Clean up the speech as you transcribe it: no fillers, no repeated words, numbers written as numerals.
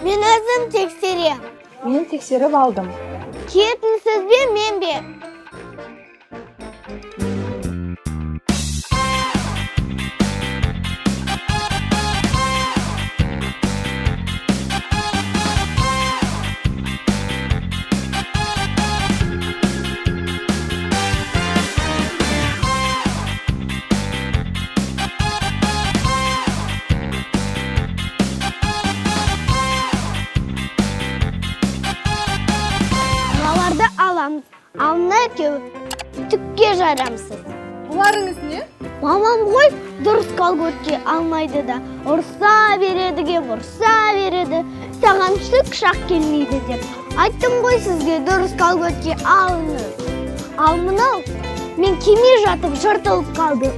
Мен өзім тексерем. Мен тексеріп алдым. Кетінсіз бе, мен бе? Мыналарды аламыз. Алына екеуі түкке жарамсыз. Бұларыңыз не? Мамам ғой дұрыс колготки алмайды да, ұрса береді ге, ұрса береді. Саған шақ келмейді деп. Айттым ғой сізге дұрыс колготки алыңыз. Ал мынау мен кемей жатып жыртылып қалды.